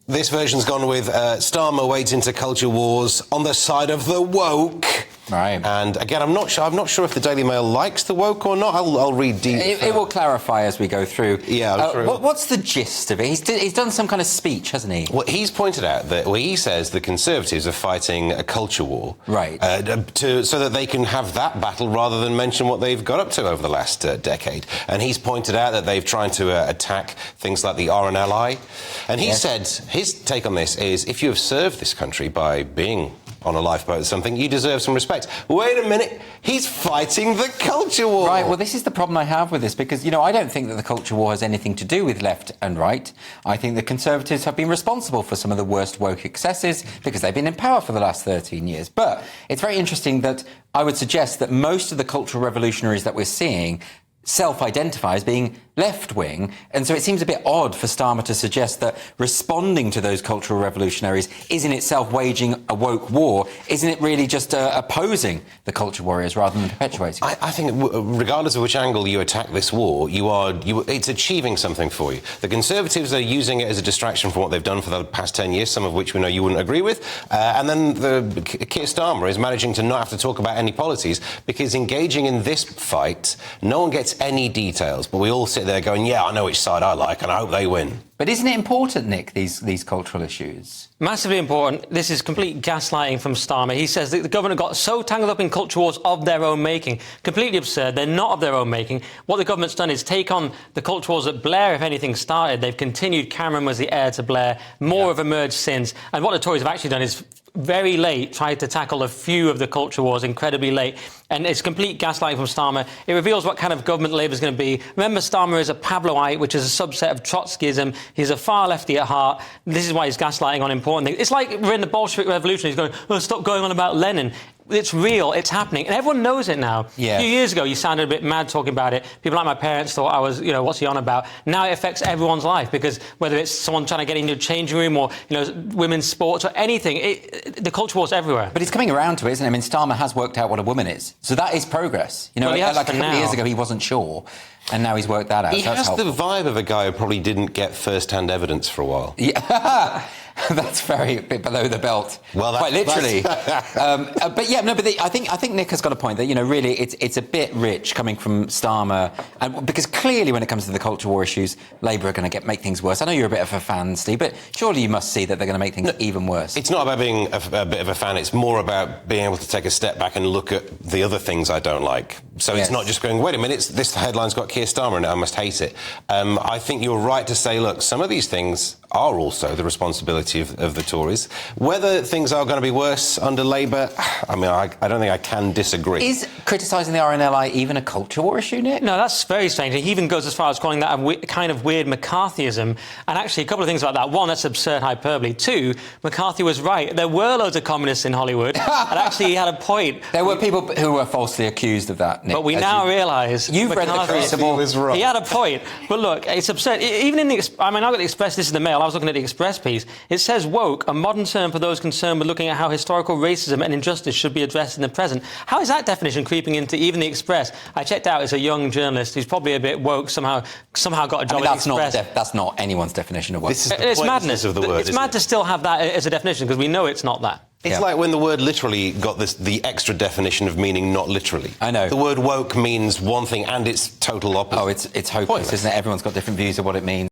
This version's gone with Starmer wades into culture wars on the side of the woke. Right. And again, I'm not sure if the Daily Mail likes the woke or not. I'll read deep. It will clarify as we go through. Yeah. What's the gist of it? He's done some kind of speech, hasn't he? Well, he's pointed out that he says the Conservatives are fighting a culture war, right? So that they can have that battle rather than mention what they've got up to over the last decade. And he's pointed out that they've tried to attack things like the RNLI. And he said his take on this is, if you have served this country by being on a lifeboat or something, you deserve some respect. Wait a minute, he's fighting the culture war. Right, well, this is the problem I have with this, because, you know, I don't think that the culture war has anything to do with left and right. I think the Conservatives have been responsible for some of the worst woke excesses because they've been in power for the last 13 years. But it's very interesting that I would suggest that most of the cultural revolutionaries that we're seeing self-identify as being left-wing, and so it seems a bit odd for Starmer to suggest that responding to those cultural revolutionaries is in itself waging a woke war. Isn't it really just opposing the culture warriors rather than perpetuating it? I think regardless of which angle you attack this war, it's achieving something for you. The Conservatives are using it as a distraction from what they've done for the past 10 years, some of which we know you wouldn't agree with, and then Keir Starmer is managing to not have to talk about any policies because engaging in this fight, no one gets any details, but we all sit there going, yeah, I know which side I like and I hope they win. But isn't it important, Nick, these cultural issues? Massively important. This is complete gaslighting from Starmer. He says that the government got so tangled up in culture wars of their own making. Completely absurd. They're not of their own making. What the government's done is take on the culture wars that Blair, if anything, started. They've continued. Cameron was the heir to Blair. More have emerged since. And what the Tories have actually done is very late tried to tackle a few of the culture wars, incredibly late. And it's complete gaslighting from Starmer. It reveals what kind of government Labour's going to be. Remember, Starmer is a Pabloite, which is a subset of Trotskyism. He's a far lefty at heart. This is why he's gaslighting on important things. It's like we're in the Bolshevik Revolution. He's going, oh, stop going on about Lenin. It's real, it's happening, and everyone knows it now. Yeah. A few years ago, you sounded a bit mad talking about it. People like my parents thought I was, what's he on about? Now it affects everyone's life, because whether it's someone trying to get into a changing room or, women's sports or anything, the culture war's everywhere. But he's coming around to it, isn't it? I mean, Starmer has worked out what a woman is. So that is progress. Well, like a couple of years ago, he wasn't sure, and now he's worked that out. He so has that's the vibe of a guy who probably didn't get first-hand evidence for a while. Yeah. That's very a bit below the belt. Well, quite literally. I think Nick has got a point that really it's a bit rich coming from Starmer, and because clearly when it comes to the culture war issues, Labour are going to make things worse. I know you're a bit of a fan, Steve, but surely you must see that they're going to make things even worse. It's not about being a bit of a fan. It's more about being able to take a step back and look at the other things I don't like. So It's not just going, wait a minute, this headline's got Keir Starmer in it, I must hate it. I think you're right to say, look, some of these things are also the responsibility of the Tories. Whether things are going to be worse under Labour, I mean, I don't think I can disagree. Is criticising the RNLI even a culture war issue, Nick? No, that's very strange. He even goes as far as calling that a kind of weird McCarthyism. And actually, a couple of things about that. One, that's absurd hyperbole. Two, McCarthy was right. There were loads of communists in Hollywood. And actually, he had a point. There were people who were falsely accused of that, Nick. But we now realise... You've read the Crucible. Right. He had a point. But look, it's absurd. Even in the... I mean, I've got the Express, this is the Mail. I was looking at the Express piece. It says woke, a modern term for those concerned with looking at how historical racism and injustice should be addressed in the present. How is that definition creeping into even the Express? I checked out, it's a young journalist who's probably a bit woke, somehow got a job at the Express. That's not anyone's definition of woke. It's madness. Of the word, it's mad to still have that as a definition, because we know it's not that. It's like when the word literally got the extra definition of meaning not literally. I know. The word woke means one thing and it's total opposite. Oh, it's hopeless, isn't it? Everyone's got different views of what it means.